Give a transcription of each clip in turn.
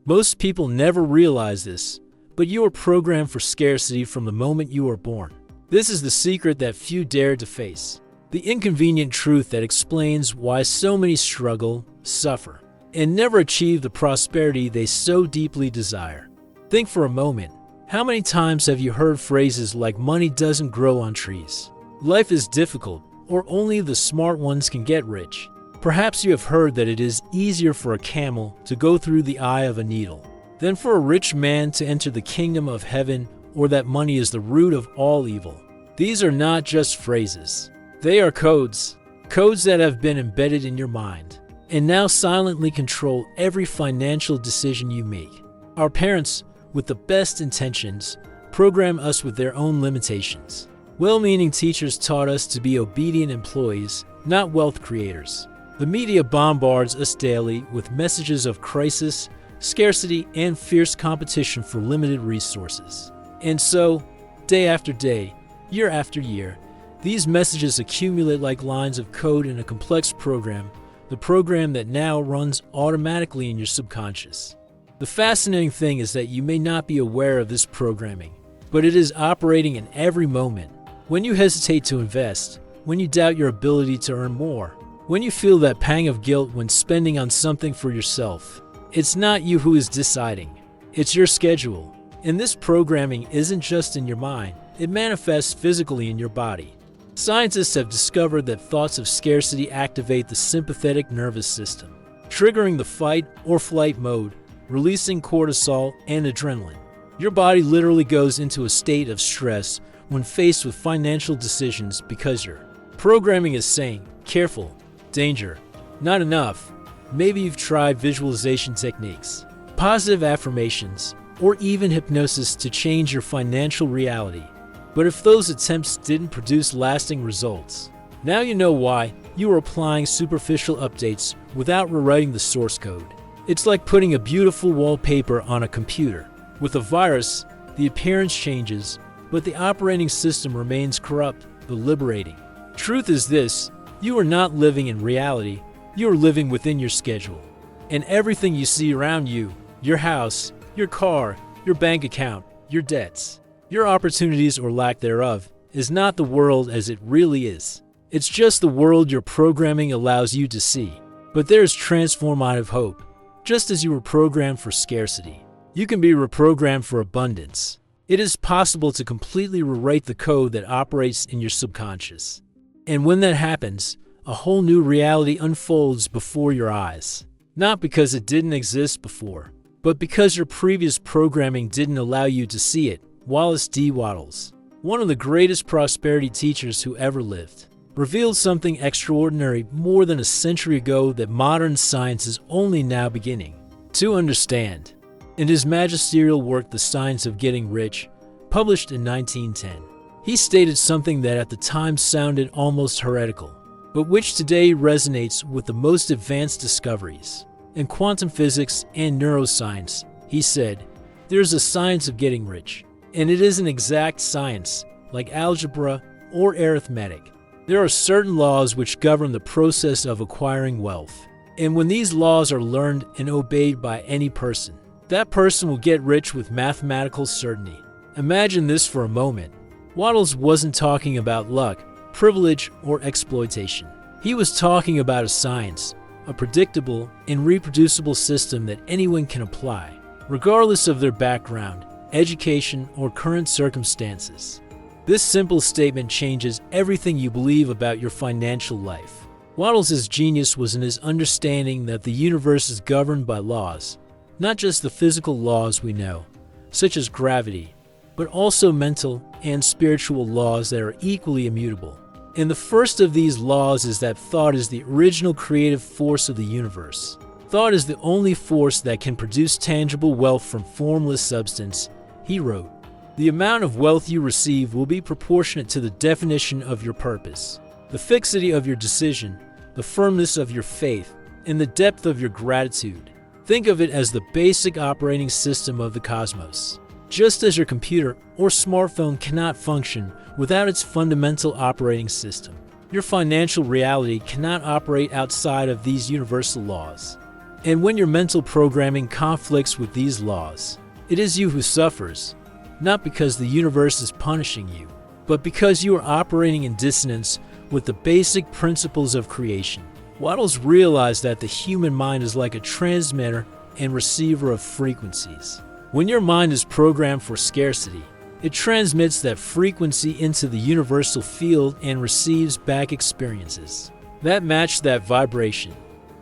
Most people never realize this, but you are programmed for scarcity from the moment you are born. This is the secret that few dare to face. The inconvenient truth that explains why so many struggle, suffer, and never achieve the prosperity they so deeply desire. Think for a moment. How many times have you heard phrases like money doesn't grow on trees? Life is difficult, or only the smart ones can get rich. Perhaps you have heard that it is easier for a camel to go through the eye of a needle than for a rich man to enter the kingdom of heaven, or that money is the root of all evil. These are not just phrases. They are codes that have been embedded in your mind and now silently control every financial decision you make. Our parents, with the best intentions, program us with their own limitations. Well-meaning teachers taught us to be obedient employees, not wealth creators. The media bombards us daily with messages of crisis, scarcity, and fierce competition for limited resources. And so, day after day, year after year, these messages accumulate like lines of code in a complex program, the program that now runs automatically in your subconscious. The fascinating thing is that you may not be aware of this programming, but it is operating in every moment. When you hesitate to invest, when you doubt your ability to earn more, when you feel that pang of guilt when spending on something for yourself, it's not you who is deciding, it's your schedule. And this programming isn't just in your mind, it manifests physically in your body. Scientists have discovered that thoughts of scarcity activate the sympathetic nervous system, triggering the fight or flight mode, releasing cortisol and adrenaline. Your body literally goes into a state of stress when faced with financial decisions because your programming is saying, careful, danger, not enough. Maybe you've tried visualization techniques, positive affirmations, or even hypnosis to change your financial reality. But if those attempts didn't produce lasting results, now you know why. You are applying superficial updates without rewriting the source code. It's like putting a beautiful wallpaper on a computer. With a virus, the appearance changes, but the operating system remains corrupt but liberating. Truth is this: you are not living in reality, you are living within your schedule. And everything you see around you, your house, your car, your bank account, your debts, your opportunities or lack thereof, is not the world as it really is. It's just the world your programming allows you to see. But there is transformative hope. Just as you were programmed for scarcity, you can be reprogrammed for abundance. It is possible to completely rewrite the code that operates in your subconscious. And when that happens, a whole new reality unfolds before your eyes. Not because it didn't exist before, but because your previous programming didn't allow you to see it. Wallace D. Wattles, one of the greatest prosperity teachers who ever lived, revealed something extraordinary more than a century ago that modern science is only now beginning to understand. In his magisterial work, The Science of Getting Rich, published in 1910, he stated something that at the time sounded almost heretical, but which today resonates with the most advanced discoveries. In quantum physics and neuroscience, he said, "There's a science of getting rich, and it is an exact science, like algebra or arithmetic. There are certain laws which govern the process of acquiring wealth, and when these laws are learned and obeyed by any person, that person will get rich with mathematical certainty." Imagine this for a moment. Wattles wasn't talking about luck, privilege, or exploitation. He was talking about a science, a predictable and reproducible system that anyone can apply, regardless of their background, education, or current circumstances. This simple statement changes everything you believe about your financial life. Wattles' genius was in his understanding that the universe is governed by laws, not just the physical laws we know, such as gravity, but also mental and spiritual laws that are equally immutable. And the first of these laws is that thought is the original creative force of the universe. Thought is the only force that can produce tangible wealth from formless substance, he wrote. The amount of wealth you receive will be proportionate to the definition of your purpose, the fixity of your decision, the firmness of your faith, and the depth of your gratitude. Think of it as the basic operating system of the cosmos. Just as your computer or smartphone cannot function without its fundamental operating system, your financial reality cannot operate outside of these universal laws. And when your mental programming conflicts with these laws, it is you who suffers, not because the universe is punishing you, but because you are operating in dissonance with the basic principles of creation. Wattles realized that the human mind is like a transmitter and receiver of frequencies. When your mind is programmed for scarcity, it transmits that frequency into the universal field and receives back experiences that match that vibration.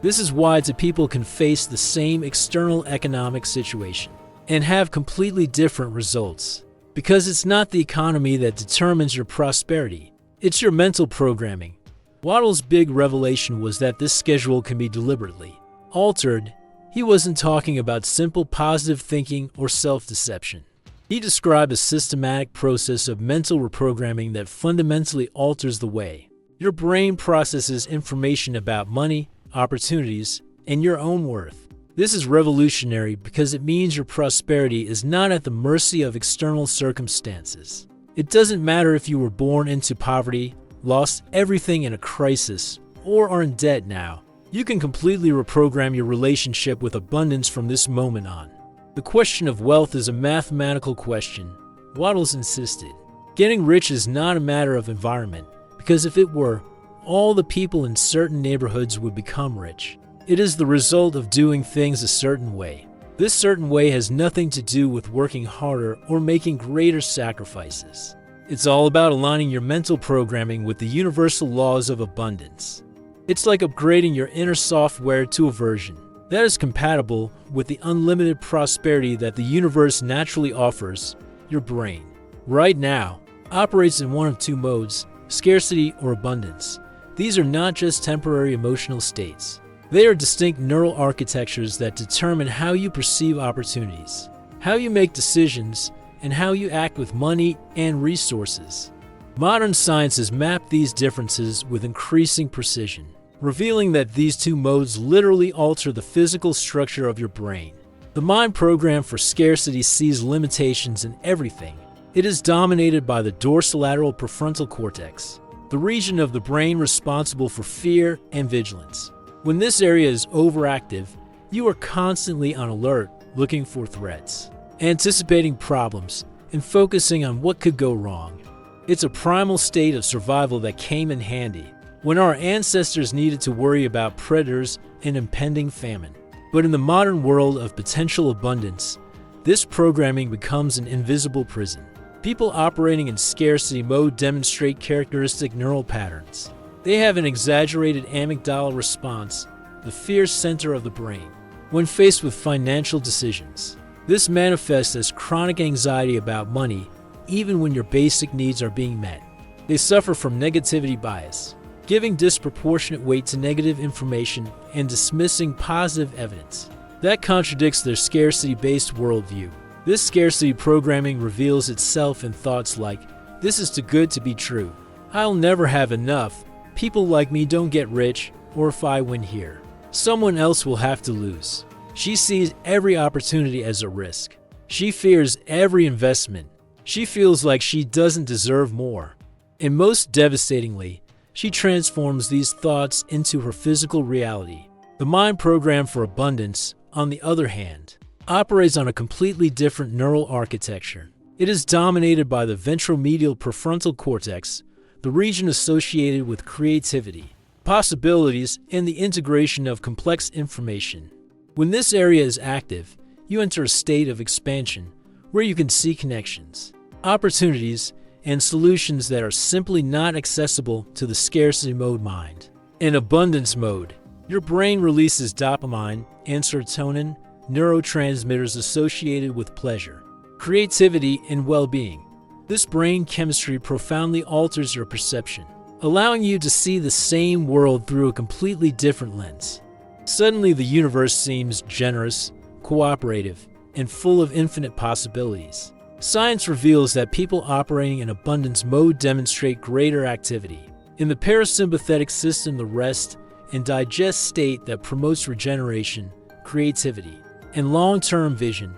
This is why two people can face the same external economic situation and have completely different results. Because it's not the economy that determines your prosperity, it's your mental programming. Wattles' big revelation was that this schedule can be deliberately altered. He wasn't talking about simple positive thinking or self-deception. He described a systematic process of mental reprogramming that fundamentally alters the way your brain processes information about money, opportunities, and your own worth. This is revolutionary because it means your prosperity is not at the mercy of external circumstances. It doesn't matter if you were born into poverty, lost everything in a crisis, or are in debt now. You can completely reprogram your relationship with abundance from this moment on. The question of wealth is a mathematical question, Wattles insisted. Getting rich is not a matter of environment, because if it were, all the people in certain neighborhoods would become rich. It is the result of doing things a certain way. This certain way has nothing to do with working harder or making greater sacrifices. It's all about aligning your mental programming with the universal laws of abundance. It's like upgrading your inner software to a version that is compatible with the unlimited prosperity that the universe naturally offers. Your brain, right now, operates in one of two modes: scarcity or abundance. These are not just temporary emotional states. They are distinct neural architectures that determine how you perceive opportunities, how you make decisions, and how you act with money and resources. Modern science has mapped these differences with increasing precision, revealing that these two modes literally alter the physical structure of your brain. The mind program for scarcity sees limitations in everything. It is dominated by the dorsolateral prefrontal cortex, the region of the brain responsible for fear and vigilance. When this area is overactive, you are constantly on alert, looking for threats, anticipating problems, and focusing on what could go wrong. It's a primal state of survival that came in handy when our ancestors needed to worry about predators and impending famine. But in the modern world of potential abundance, this programming becomes an invisible prison. People operating in scarcity mode demonstrate characteristic neural patterns. They have an exaggerated amygdala response, the fear center of the brain, when faced with financial decisions. This manifests as chronic anxiety about money, even when your basic needs are being met. They suffer from negativity bias, giving disproportionate weight to negative information and dismissing positive evidence. That contradicts their scarcity-based worldview. This scarcity programming reveals itself in thoughts like, "This is too good to be true. I'll never have enough. People like me don't get rich, or if I win here, someone else will have to lose." She sees every opportunity as a risk. She fears every investment. She feels like she doesn't deserve more. And most devastatingly, she transforms these thoughts into her physical reality. The mind program for abundance, on the other hand, operates on a completely different neural architecture. It is dominated by the ventromedial prefrontal cortex, the region associated with creativity, possibilities, and the integration of complex information. When this area is active, you enter a state of expansion where you can see connections, opportunities, and solutions that are simply not accessible to the scarcity mode mind. In abundance mode, your brain releases dopamine and serotonin, neurotransmitters associated with pleasure, creativity, and well-being. This brain chemistry profoundly alters your perception, allowing you to see the same world through a completely different lens. Suddenly, the universe seems generous, cooperative, and full of infinite possibilities. Science reveals that people operating in abundance mode demonstrate greater activity in the parasympathetic system, the rest and digest state that promotes regeneration, creativity, and long-term vision.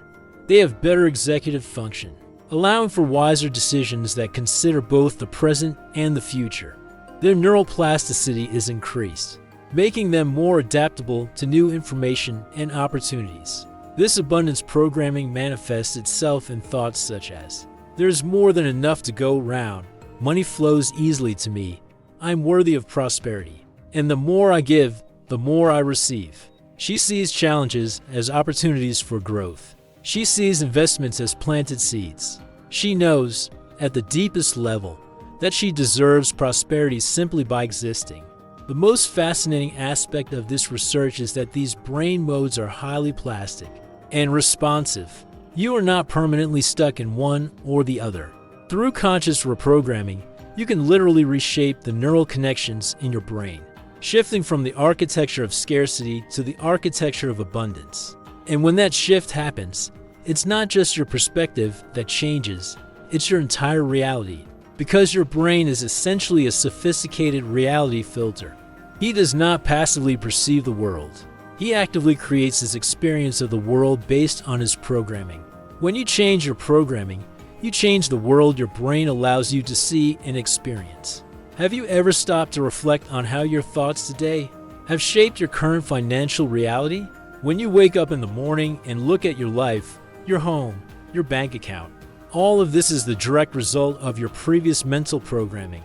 They have better executive function, allowing for wiser decisions that consider both the present and the future. Their neuroplasticity is increased. making them more adaptable to new information and opportunities. This abundance programming manifests itself in thoughts such as, "There's more than enough to go round. Money flows easily to me. I'm worthy of prosperity. And the more I give, the more I receive." She sees challenges as opportunities for growth. She sees investments as planted seeds. She knows, at the deepest level, that she deserves prosperity simply by existing. The most fascinating aspect of this research is that these brain modes are highly plastic and responsive. You are not permanently stuck in one or the other. Through conscious reprogramming, you can literally reshape the neural connections in your brain, shifting from the architecture of scarcity to the architecture of abundance. And when that shift happens, it's not just your perspective that changes, it's your entire reality, because your brain is essentially a sophisticated reality filter. He does not passively perceive the world. He actively creates his experience of the world based on his programming. When you change your programming, you change the world your brain allows you to see and experience. Have you ever stopped to reflect on how your thoughts today have shaped your current financial reality? When you wake up in the morning and look at your life, your home, your bank account, all of this is the direct result of your previous mental programming,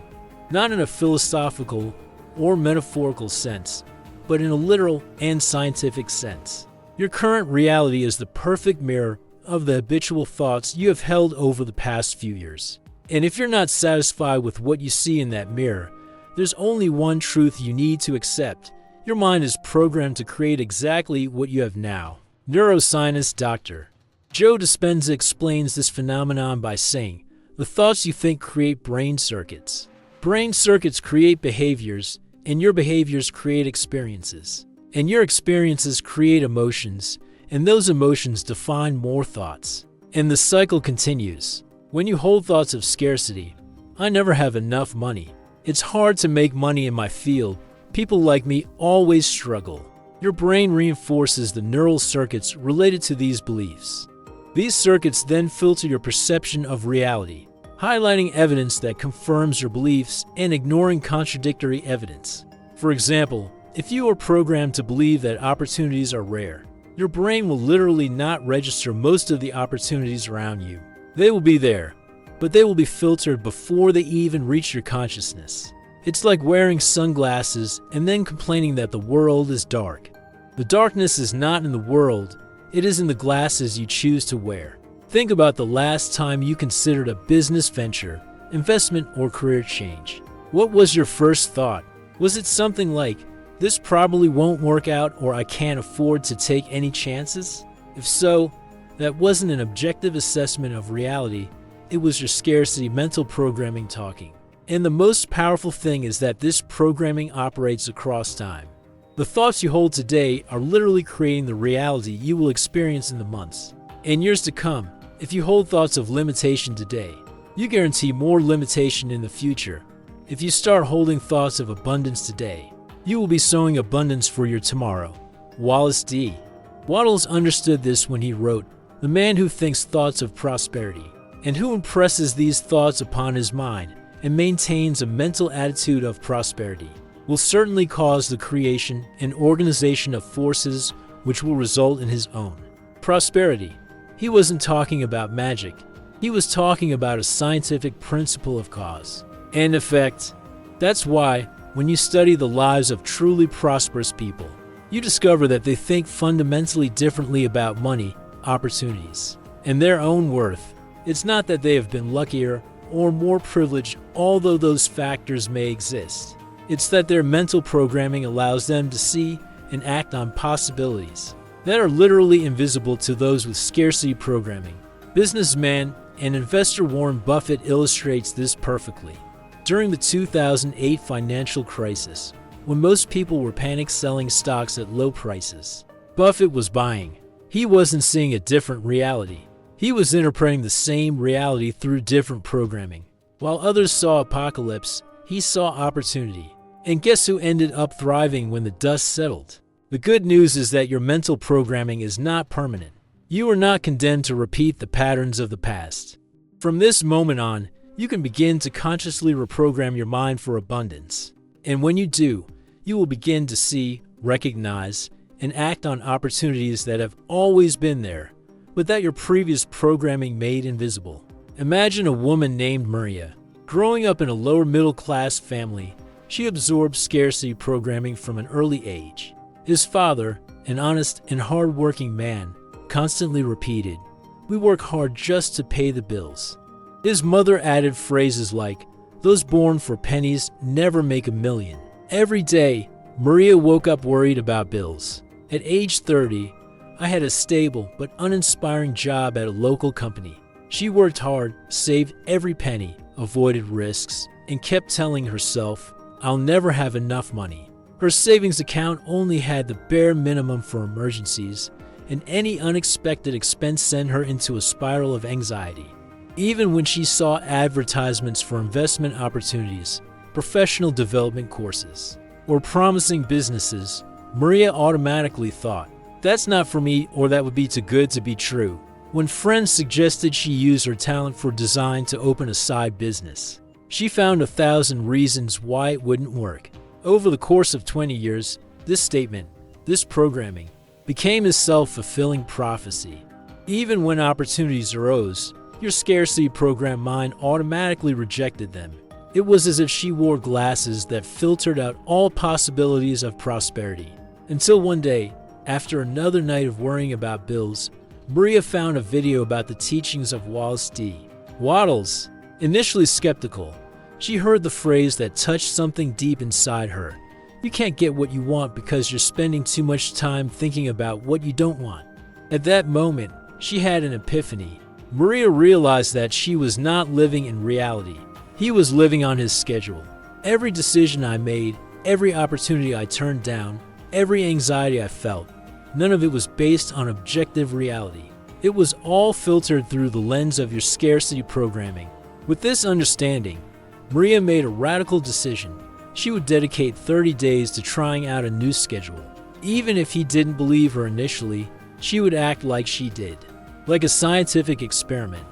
not in a philosophical or metaphorical sense, but in a literal and scientific sense. Your current reality is the perfect mirror of the habitual thoughts you have held over the past few years. And if you're not satisfied with what you see in that mirror, there's only one truth you need to accept. Your mind is programmed to create exactly what you have now. Neuroscientist Dr. Joe Dispenza explains this phenomenon by saying, "The thoughts you think create brain circuits. Brain circuits create behaviors, and your behaviors create experiences. And your experiences create emotions, and those emotions define more thoughts. And the cycle continues. When you hold thoughts of scarcity, I never have enough money. It's hard to make money in my field. People like me always struggle." Your brain reinforces the neural circuits related to these beliefs. These circuits then filter your perception of reality, highlighting evidence that confirms your beliefs and ignoring contradictory evidence. For example, if you are programmed to believe that opportunities are rare, your brain will literally not register most of the opportunities around you. They will be there, but they will be filtered before they even reach your consciousness. It's like wearing sunglasses and then complaining that the world is dark. The darkness is not in the world, it is in the glasses you choose to wear. Think about the last time you considered a business venture, investment, or career change. What was your first thought? Was it something like, "This probably won't work out," or "I can't afford to take any chances"? If so, that wasn't an objective assessment of reality, it was your scarcity mental programming talking. And the most powerful thing is that this programming operates across time. The thoughts you hold today are literally creating the reality you will experience in the months and years to come. If you hold thoughts of limitation today, you guarantee more limitation in the future. If you start holding thoughts of abundance today, you will be sowing abundance for your tomorrow. Wallace D. Wattles understood this when he wrote, "The man who thinks thoughts of prosperity, and who impresses these thoughts upon his mind, and maintains a mental attitude of prosperity, will certainly cause the creation and organization of forces which will result in his own prosperity." He wasn't talking about magic. He was talking about a scientific principle of cause and effect. That's why, when you study the lives of truly prosperous people, you discover that they think fundamentally differently about money, opportunities, and their own worth. It's not that they have been luckier or more privileged, although those factors may exist. It's that their mental programming allows them to see and act on possibilities that are literally invisible to those with scarcity programming. Businessman and investor Warren Buffett illustrates this perfectly. During the 2008 financial crisis, when most people were panic selling stocks at low prices, Buffett was buying. He wasn't seeing a different reality. He was interpreting the same reality through different programming. While others saw apocalypse, he saw opportunity. And guess who ended up thriving when the dust settled? The good news is that your mental programming is not permanent. You are not condemned to repeat the patterns of the past. From this moment on, you can begin to consciously reprogram your mind for abundance. And when you do, you will begin to see, recognize, and act on opportunities that have always been there, but that your previous programming made invisible. Imagine a woman named Maria. Growing up in a lower middle-class family, she absorbed scarcity programming from an early age. His father, an honest and hard-working man, constantly repeated, "We work hard just to pay the bills." His mother added phrases like, "Those born for pennies never make a million." Every day, Maria woke up worried about bills. At age 30, I had a stable but uninspiring job at a local company. She worked hard, saved every penny, avoided risks, and kept telling herself, "I'll never have enough money." Her savings account only had the bare minimum for emergencies, and any unexpected expense sent her into a spiral of anxiety. Even when she saw advertisements for investment opportunities, professional development courses, or promising businesses, Maria automatically thought, "That's not for me," or "That would be too good to be true." When friends suggested she use her talent for design to open a side business, she found 1,000 reasons why it wouldn't work. Over the course of 20 years, this statement, this programming, became a self-fulfilling prophecy. Even when opportunities arose, your scarcity program mind automatically rejected them. It was as if she wore glasses that filtered out all possibilities of prosperity. Until one day, after another night of worrying about bills, Maria found a video about the teachings of Wallace D. Wattles. Initially skeptical, she heard the phrase that touched something deep inside her. You can't get what you want because you're spending too much time thinking about what you don't want. At that moment, she had an epiphany. Maria realized that she was not living in reality. He was living on his schedule. Every decision I made, every opportunity I turned down, every anxiety I felt, none of it was based on objective reality. It was all filtered through the lens of your scarcity programming. With this understanding, Maria made a radical decision. She would dedicate 30 days to trying out a new schedule. Even if he didn't believe her initially, she would act like she did. Like a scientific experiment,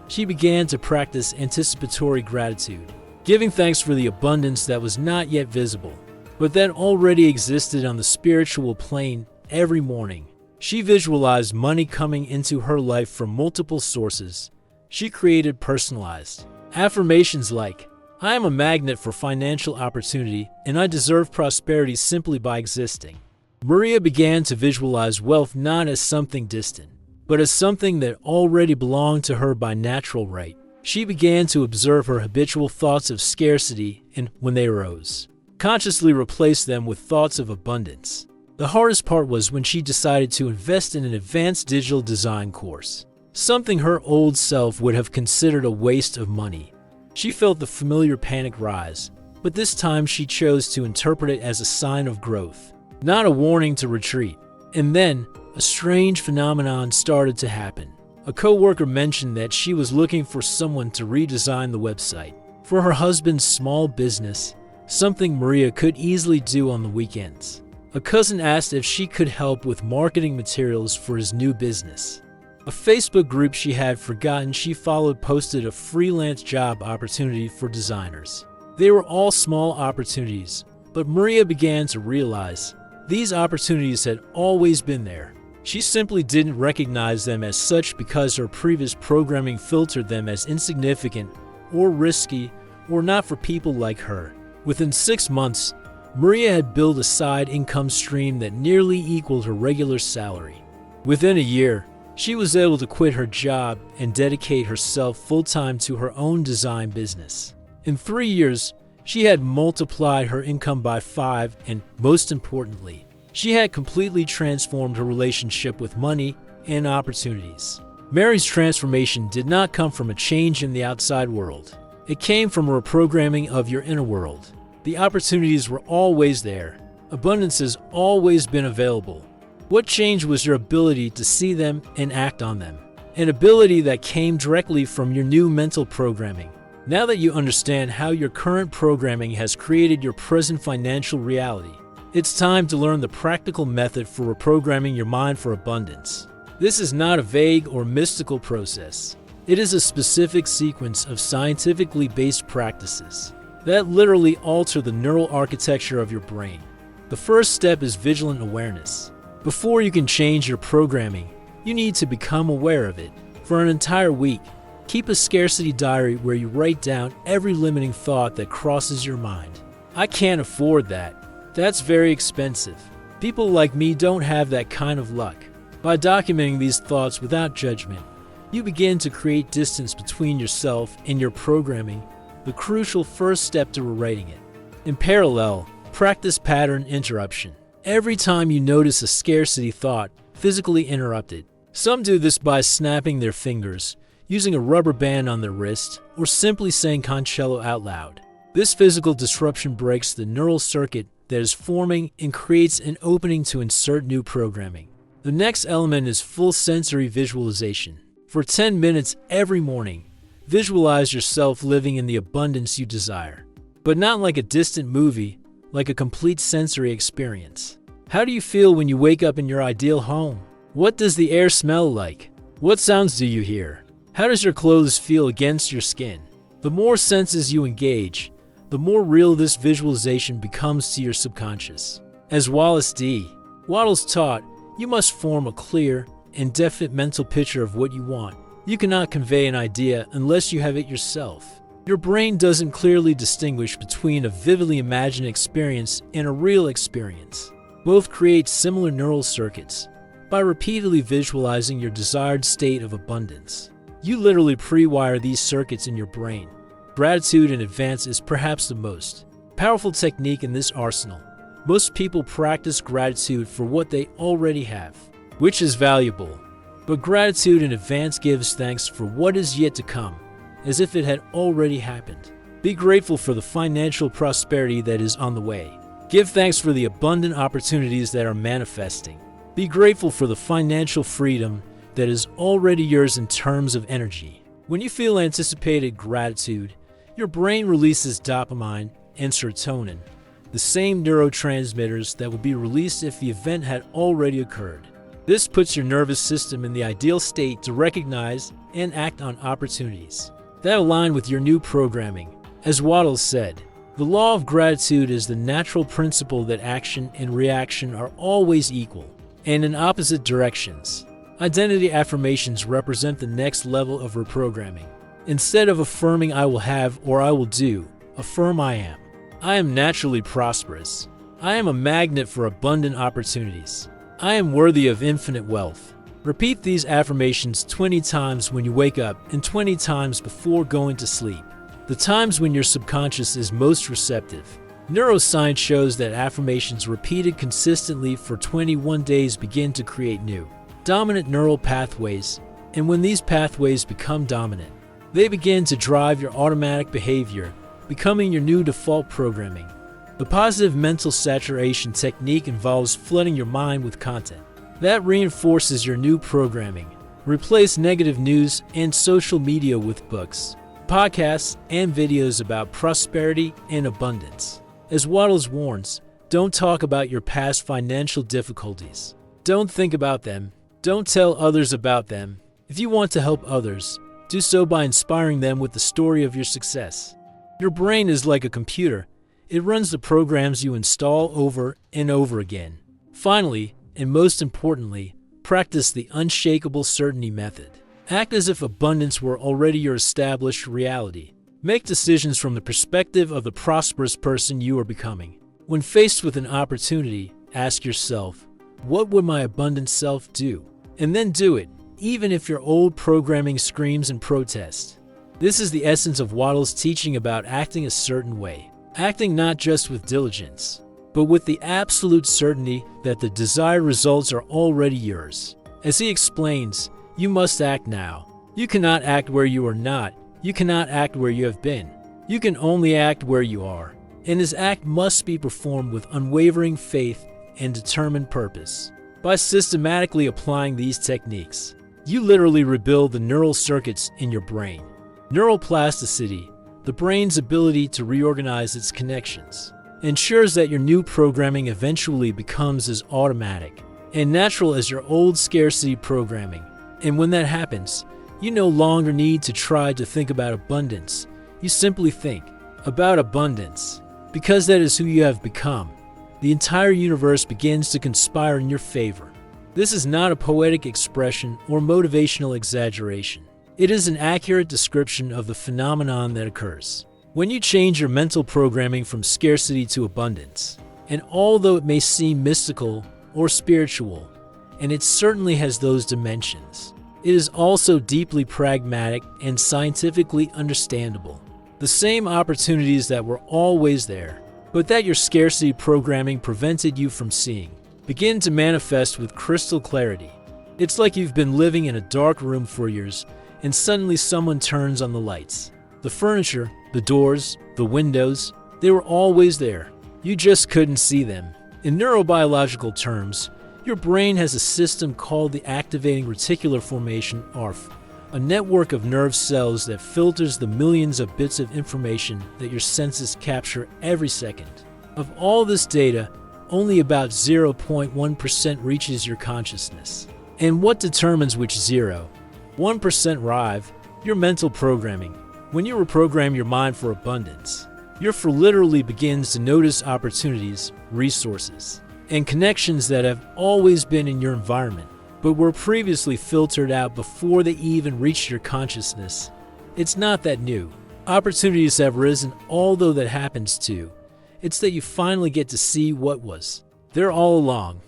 she began to practice anticipatory gratitude, giving thanks for the abundance that was not yet visible, but that already existed on the spiritual plane. Every morning, she visualized money coming into her life from multiple sources. She created personalized affirmations like, "I am a magnet for financial opportunity, and I deserve prosperity simply by existing." Maria began to visualize wealth not as something distant, but as something that already belonged to her by natural right. She began to observe her habitual thoughts of scarcity and, when they arose, consciously replace them with thoughts of abundance. The hardest part was when she decided to invest in an advanced digital design course, something her old self would have considered a waste of money. She felt the familiar panic rise, but this time she chose to interpret it as a sign of growth, not a warning to retreat. And then, a strange phenomenon started to happen. A co-worker mentioned that she was looking for someone to redesign the website for her husband's small business, something Maria could easily do on the weekends. A cousin asked if she could help with marketing materials for his new business. A Facebook group she had forgotten she followed posted a freelance job opportunity for designers. They were all small opportunities, but Maria began to realize these opportunities had always been there. She simply didn't recognize them as such because her previous programming filtered them as insignificant or risky or not for people like her. Within 6 months, Maria had built a side income stream that nearly equaled her regular salary. Within a year, she was able to quit her job and dedicate herself full-time to her own design business. In 3 years, she had multiplied her income by 5, and most importantly, she had completely transformed her relationship with money and opportunities. Mary's transformation did not come from a change in the outside world. It came from a reprogramming of your inner world. The opportunities were always there. Abundance has always been available. What changed was your ability to see them and act on them, an ability that came directly from your new mental programming. Now that you understand how your current programming has created your present financial reality, it's time to learn the practical method for reprogramming your mind for abundance. This is not a vague or mystical process. It is a specific sequence of scientifically based practices that literally alter the neural architecture of your brain. The first step is vigilant awareness. Before you can change your programming, you need to become aware of it. For an entire week, keep a scarcity diary where you write down every limiting thought that crosses your mind. I can't afford that. That's very expensive. People like me don't have that kind of luck. By documenting these thoughts without judgment, you begin to create distance between yourself and your programming, the crucial first step to rewriting it. In parallel, practice pattern interruption. Every time you notice a scarcity thought, physically interrupt it. Some do this by snapping their fingers, using a rubber band on their wrist, or simply saying Concello out loud. This physical disruption breaks the neural circuit that is forming and creates an opening to insert new programming. The next element is full sensory visualization. For 10 minutes every morning, visualize yourself living in the abundance you desire. But not like a distant movie, like a complete sensory experience. How do you feel when you wake up in your ideal home? What does the air smell like? What sounds do you hear? How does your clothes feel against your skin? The more senses you engage, the more real this visualization becomes to your subconscious. As Wattles taught, you must form a clear and definite mental picture of what you want. You cannot convey an idea unless you have it yourself. Your brain doesn't clearly distinguish between a vividly imagined experience and a real experience. Both create similar neural circuits. By repeatedly visualizing your desired state of abundance, you literally pre-wire these circuits in your brain. Gratitude in advance is perhaps the most powerful technique in this arsenal. Most people practice gratitude for what they already have, which is valuable. But gratitude in advance gives thanks for what is yet to come, as if it had already happened. Be grateful for the financial prosperity that is on the way. Give thanks for the abundant opportunities that are manifesting. Be grateful for the financial freedom that is already yours in terms of energy. When you feel anticipated gratitude, your brain releases dopamine and serotonin, the same neurotransmitters that would be released if the event had already occurred. This puts your nervous system in the ideal state to recognize and act on opportunities that align with your new programming. As Wattles said, the law of gratitude is the natural principle that action and reaction are always equal and in opposite directions. Identity affirmations represent the next level of reprogramming. Instead of affirming I will have or I will do, affirm I am. I am naturally prosperous. I am a magnet for abundant opportunities. I am worthy of infinite wealth. Repeat these affirmations 20 times when you wake up and 20 times before going to sleep, the times when your subconscious is most receptive. Neuroscience shows that affirmations repeated consistently for 21 days begin to create new, dominant neural pathways, and when these pathways become dominant, they begin to drive your automatic behavior, becoming your new default programming. The positive mental saturation technique involves flooding your mind with content that reinforces your new programming. Replace negative news and social media with books, podcasts, and videos about prosperity and abundance. As Wattles warns, don't talk about your past financial difficulties. Don't think about them. Don't tell others about them. If you want to help others, do so by inspiring them with the story of your success. Your brain is like a computer. It runs the programs you install over and over again. Finally, and most importantly, practice the unshakable certainty method. Act as if abundance were already your established reality. Make decisions from the perspective of the prosperous person you are becoming. When faced with an opportunity, ask yourself, what would my abundant self do? And then do it, even if your old programming screams in protest. This is the essence of Wattles' teaching about acting a certain way. Acting not just with diligence, but with the absolute certainty that the desired results are already yours. As he explains, you must act now. You cannot act where you are not. You cannot act where you have been. You can only act where you are. And his act must be performed with unwavering faith and determined purpose. By systematically applying these techniques, you literally rebuild the neural circuits in your brain. Neuroplasticity, the brain's ability to reorganize its connections, ensures that your new programming eventually becomes as automatic and natural as your old scarcity programming. And when that happens, you no longer need to try to think about abundance. You simply think about abundance, because that is who you have become. the entire universe begins to conspire in your favor. This is not a poetic expression or motivational exaggeration. It is an accurate description of the phenomenon that occurs when you change your mental programming from scarcity to abundance. And although it may seem mystical or spiritual, and it certainly has those dimensions, it is also deeply pragmatic and scientifically understandable. The same opportunities that were always there, but that your scarcity programming prevented you from seeing, begin to manifest with crystal clarity. It's like you've been living in a dark room for years, and suddenly someone turns on the lights. The furniture, the doors, the windows, they were always there. You just couldn't see them. In neurobiological terms, your brain has a system called the activating reticular formation, ARF, a network of nerve cells that filters the millions of bits of information that your senses capture every second. Of all this data, only about 0.1% reaches your consciousness. And what determines which 0.1% arrive? Your mental programming. When you reprogram your mind for abundance, your for literally begins to notice opportunities, resources, and connections that have always been in your environment, but were previously filtered out before they even reached your consciousness. It's not that new. Opportunities have risen, although that happens too. It's that you finally get to see what was there all along.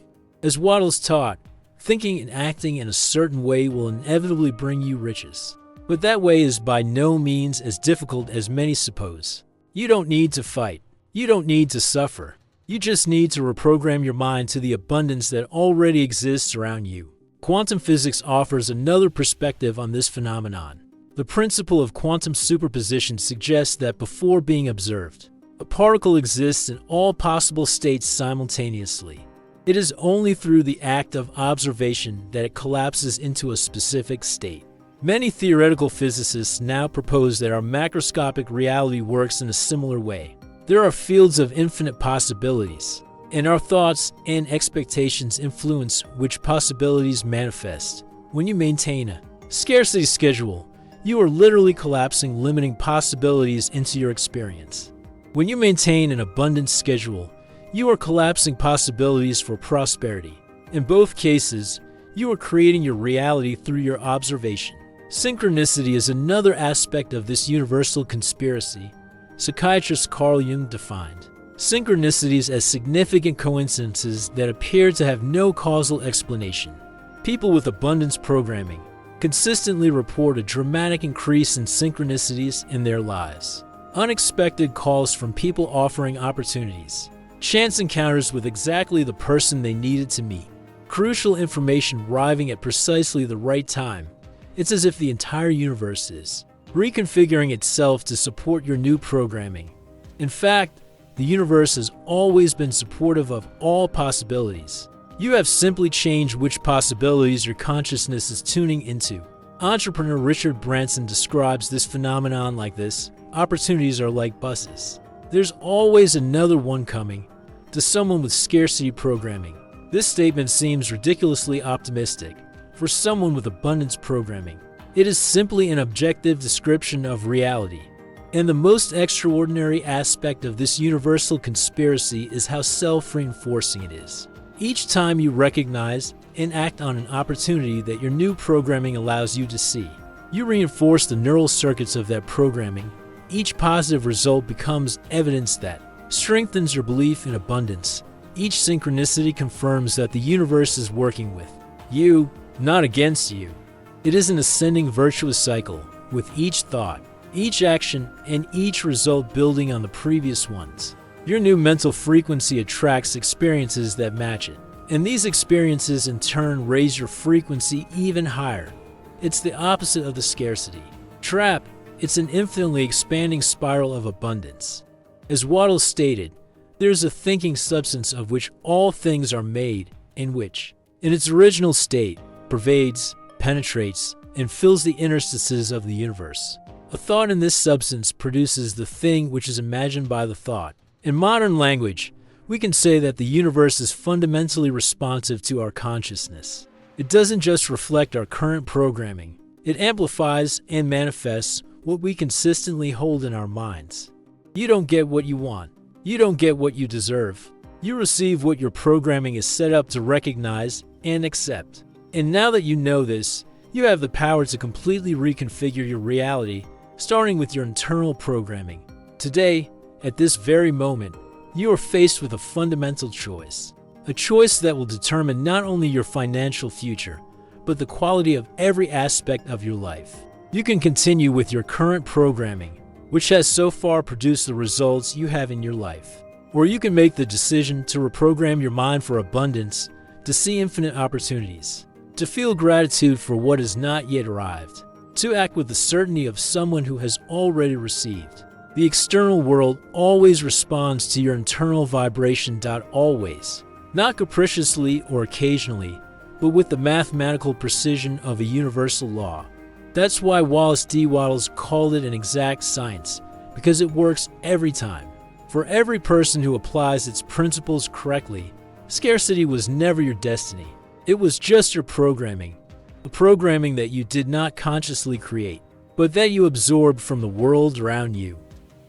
As Waddles taught, thinking and acting in a certain way will inevitably bring you riches. But that way is by no means as difficult as many suppose. You don't need to fight. You don't need to suffer. You just need to reprogram your mind to the abundance that already exists around you. Quantum physics offers another perspective on this phenomenon. The principle of quantum superposition suggests that before being observed, a particle exists in all possible states simultaneously. It is only through the act of observation that it collapses into a specific state. Many theoretical physicists now propose that our macroscopic reality works in a similar way. There are fields of infinite possibilities, and our thoughts and expectations influence which possibilities manifest. When you maintain a scarcity schedule, you are literally collapsing limiting possibilities into your experience. When you maintain an abundance schedule, you are collapsing possibilities for prosperity. In both cases, you are creating your reality through your observation. Synchronicity is another aspect of this universal conspiracy. Psychiatrist Carl Jung defined synchronicities as significant coincidences that appear to have no causal explanation. People with abundance programming consistently report a dramatic increase in synchronicities in their lives. Unexpected calls from people offering opportunities, chance encounters with exactly the person they needed to meet, crucial information arriving at precisely the right time. It's as if the entire universe is reconfiguring itself to support your new programming. In fact, the universe has always been supportive of all possibilities. You have simply changed which possibilities your consciousness is tuning into. Entrepreneur Richard Branson describes this phenomenon like this: opportunities are like buses. There's always another one coming. To someone with scarcity programming, this statement seems ridiculously optimistic. For someone with abundance programming, it is simply an objective description of reality. And the most extraordinary aspect of this universal conspiracy is how self-reinforcing it is. Each time you recognize and act on an opportunity that your new programming allows you to see, you reinforce the neural circuits of that programming. Each positive result becomes evidence that strengthens your belief in abundance. Each synchronicity confirms that the universe is working with you, not against you. It is an ascending virtuous cycle, with each thought, each action, and each result building on the previous ones. Your new mental frequency attracts experiences that match it, and these experiences in turn raise your frequency even higher. It's the opposite of the scarcity trap. It's an infinitely expanding spiral of abundance. As Waddles stated, there's a thinking substance of which all things are made, and which, in its original state, pervades, penetrates, and fills the interstices of the universe. A thought in this substance produces the thing which is imagined by the thought. In modern language, we can say that the universe is fundamentally responsive to our consciousness. It doesn't just reflect our current programming. It amplifies and manifests what we consistently hold in our minds. You don't get what you want. You don't get what you deserve. You receive what your programming is set up to recognize and accept. And now that you know this, you have the power to completely reconfigure your reality, starting with your internal programming. Today, at this very moment, you are faced with a fundamental choice. A choice that will determine not only your financial future, but the quality of every aspect of your life. You can continue with your current programming, which has so far produced the results you have in your life. Or you can make the decision to reprogram your mind for abundance, to see infinite opportunities, to feel gratitude for what has not yet arrived, to act with the certainty of someone who has already received. The external world always responds to your internal vibration. Always. Not capriciously or occasionally, but with the mathematical precision of a universal law. That's why Wallace D. Wattles called it an exact science, because it works every time. For every person who applies its principles correctly, scarcity was never your destiny. It was just your programming, a programming that you did not consciously create, but that you absorbed from the world around you.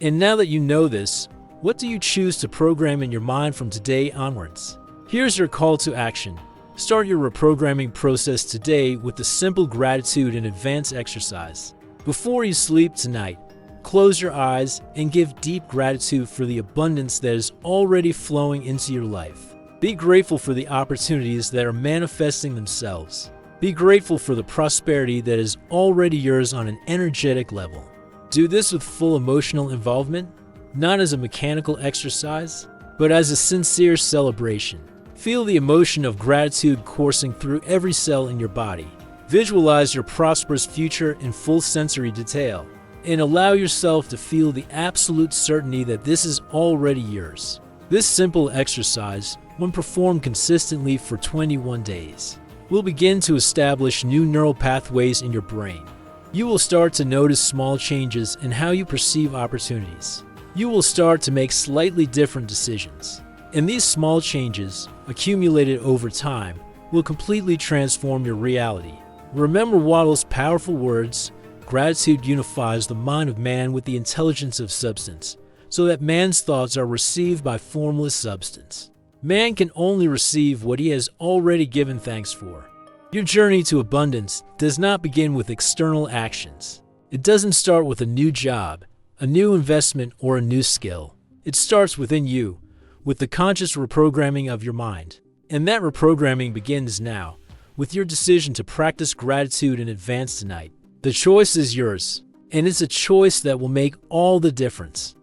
And now that you know this, what do you choose to program in your mind from today onwards? Here's your call to action. Start your reprogramming process today with the simple gratitude and advance exercise. Before you sleep tonight, close your eyes and give deep gratitude for the abundance that is already flowing into your life. Be grateful for the opportunities that are manifesting themselves. Be grateful for the prosperity that is already yours on an energetic level. Do this with full emotional involvement, not as a mechanical exercise, but as a sincere celebration. Feel the emotion of gratitude coursing through every cell in your body. Visualize your prosperous future in full sensory detail, and allow yourself to feel the absolute certainty that this is already yours. This simple exercise, when performed consistently for 21 days, will begin to establish new neural pathways in your brain. You will start to notice small changes in how you perceive opportunities. You will start to make slightly different decisions. And these small changes, accumulated over time, will completely transform your reality. Remember Wattles' powerful words, gratitude unifies the mind of man with the intelligence of substance, so that man's thoughts are received by formless substance. Man can only receive what he has already given thanks for. Your journey to abundance does not begin with external actions. It doesn't start with a new job, a new investment, or a new skill. It starts within you, with the conscious reprogramming of your mind. And that reprogramming begins now, with your decision to practice gratitude in advance tonight. The choice is yours, and it's a choice that will make all the difference.